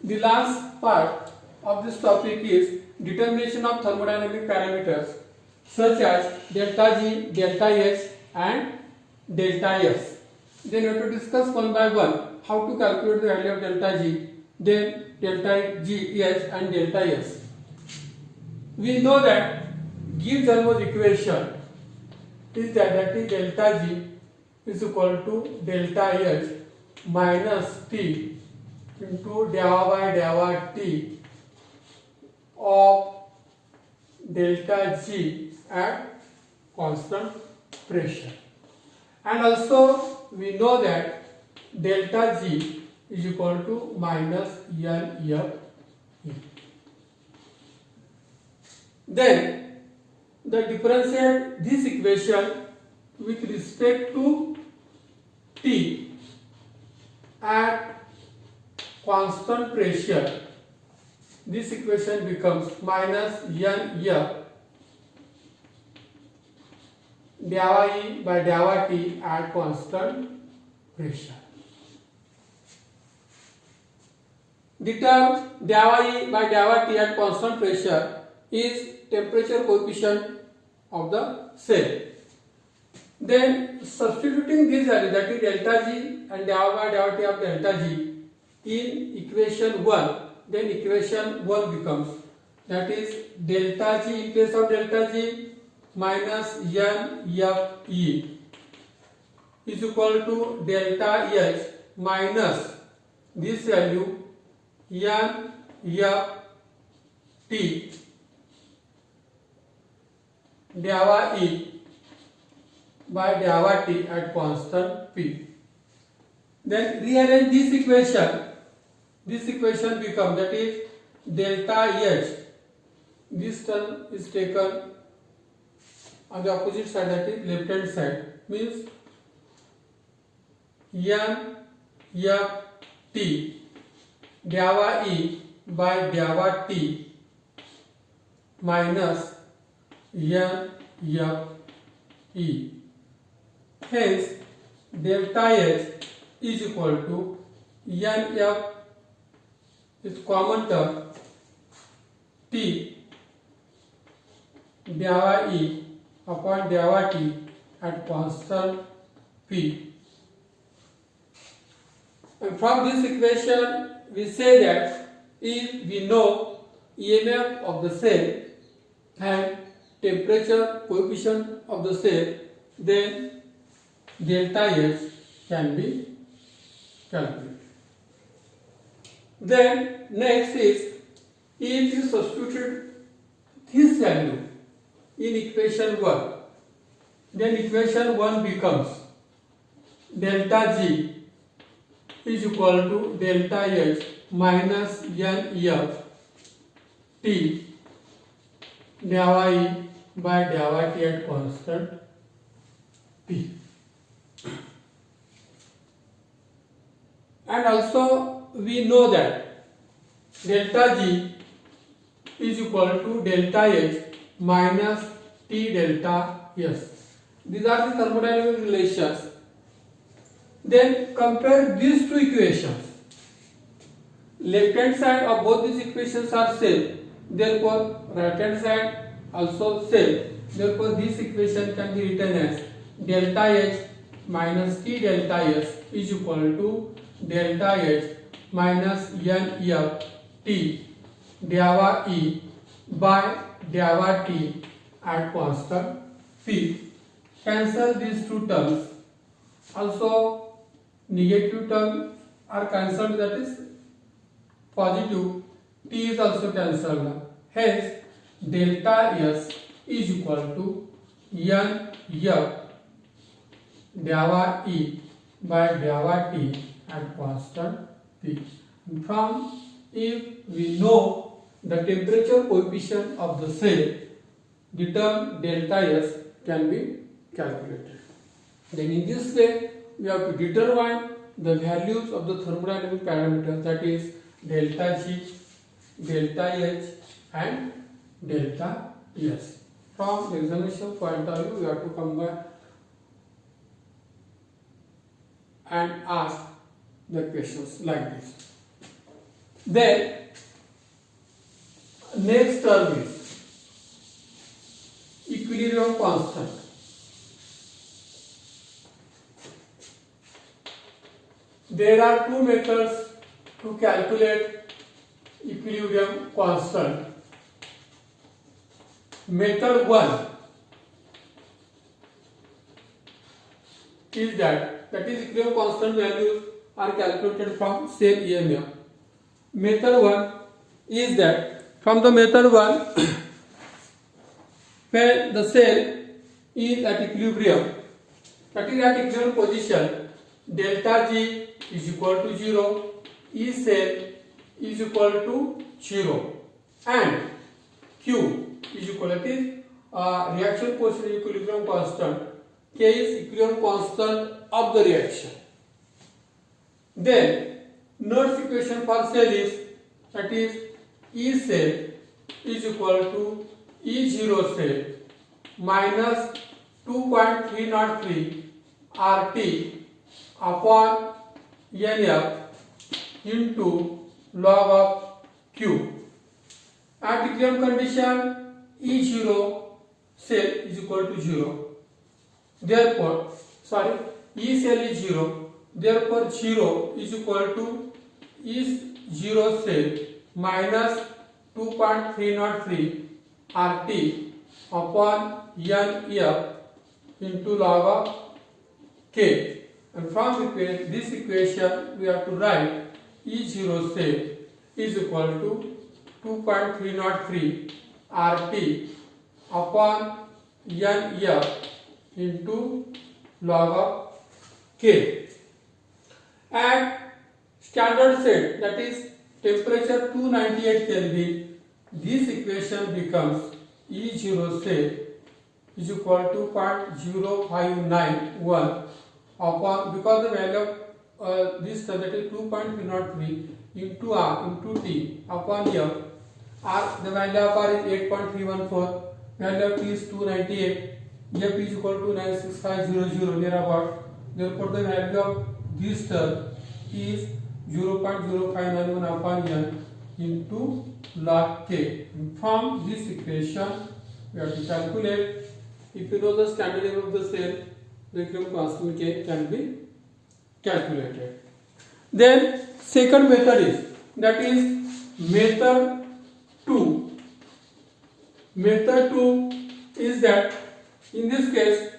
The last part of this topic is determination of thermodynamic parameters such as delta G, delta H and delta S. Then we have to discuss one by one how to calculate the value of delta G, then delta G, H and delta S. We know that Gibbs-Helmholtz equation is that is delta G is equal to delta H minus T into delta by delta T of delta G at constant pressure. And also we know that delta G is equal to minus NF E. Then the differentiate this equation with respect to T at constant pressure. This equation becomes minus NF delta E by delta T at constant pressure. The term delta E by delta T at constant pressure is temperature coefficient of the cell. Then substituting this value, that is delta G and delta by delta T of delta G in equation 1, then equation 1 becomes, that is delta G in place of delta G minus NF E is equal to delta H minus this value NF T delta E by delta T at constant P. Then rearrange this equation. This equation becomes, that is delta H. This term is taken on the opposite side, that is left hand side, means NF T delta E by delta T minus NF E. Hence delta H is equal to NF is common term T delta E upon delta T at constant P. And from this equation we say that if we know EMF of the cell and temperature coefficient of the cell, then delta H can be calculated. Then next is, if you substitute this value in equation 1, then equation 1 becomes delta G is equal to delta H minus NF T delta E by delta T at constant P. And also we know that delta G is equal to delta H minus T delta S. These are the thermodynamic relations. Then compare these two equations. Left hand side of both these equations are same. Therefore right hand side also same. Therefore this equation can be written as delta H minus T delta S is equal to delta H minus NF T delta E by delta T at constant P. Cancel these two terms. Also negative terms are cancelled, that is positive T is also cancelled. Hence delta S is equal to NF delta E by delta T at constant P. From, if we know the temperature coefficient of the cell, the term delta S can be calculated. Then in this way we have to determine the values of the thermodynamic parameters, that is delta G, delta H and delta S. From the examination point of view, we have to come back and ask the questions like this. Then next term is equilibrium constant. There are two methods to calculate equilibrium constant. Method 1 is that is equilibrium constant values are calculated from cell EMF. Method 1 is that from the method 1 when the cell is at equilibrium, that is at equilibrium position, delta G is equal to 0, E cell is equal to 0 and Q is equal to reaction quotient equilibrium constant. K is equilibrium constant of the reaction. Then Nernst equation for cell is that is E cell is equal to E0 cell minus 2.303 RT upon NF into log of Q. At equilibrium condition, E0 cell is equal to 0. Therefore, E cell is 0. Therefore, 0 is equal to E0 cell minus 2.303 RT upon NF into log of K. And from this equation, we have to write E0 cell is equal to 2.303 RT upon NF into log of K. At standard set, that is temperature 298 Kelvin, this equation becomes E0 cell is equal to 0.0591 upon, because the value of this that is 2.303 into R into T upon F. R, the value of R is 8.314, value of T is 298, F is equal to 96500 near about. Therefore, the value of this term is 0.0591 upon N into log K. From this equation, we have to calculate. If you know the standard name of the cell, the equilibrium constant K can be calculated. Then second method is that is method 2. Method 2 is that in this case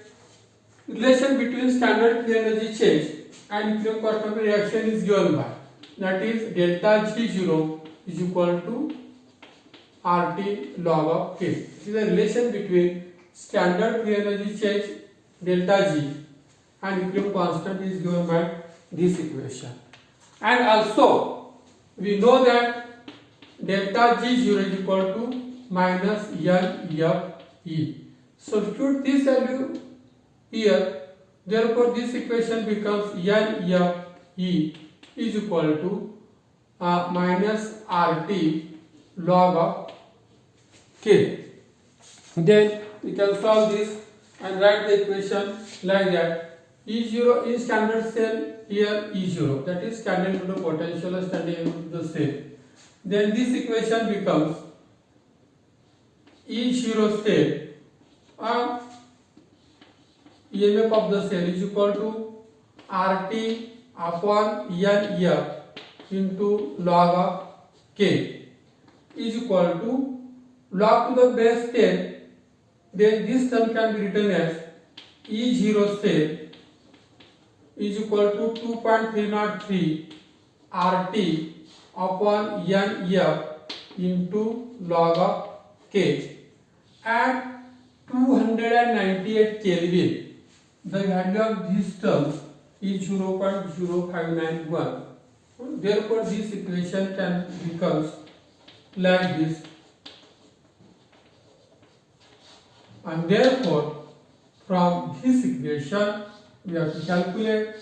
relation between standard free energy change and equilibrium constant reaction is given by, that is delta G0 is equal to RT log of K. This is the relation between standard free energy change delta G and equilibrium constant is given by this equation. And also we know that delta G0 is equal to minus NFE. Substitute this value here. Therefore, this equation becomes NFE is equal to minus RT log of K. Then we can solve this and write the equation like that. E0 in standard cell, here E0, that is standard into the potential or standard into the cell. Then this equation becomes E0 cell EMF of the cell is equal to RT upon NF into log of K is equal to log to the base 10. Then this term can be written as E0 cell is equal to 2.303 RT upon NF into log of K. At 298 Kelvin, the value of these terms is 0.0591. Therefore, this equation can becomes like this. And therefore, from this equation, we have to calculate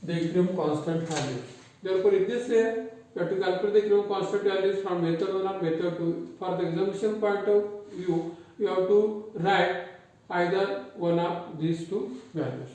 the equilibrium constant value. Therefore, in this way, we have to calculate the equilibrium constant values from method 1 or method 2. For the examination point of view, you have to write either one of these two values.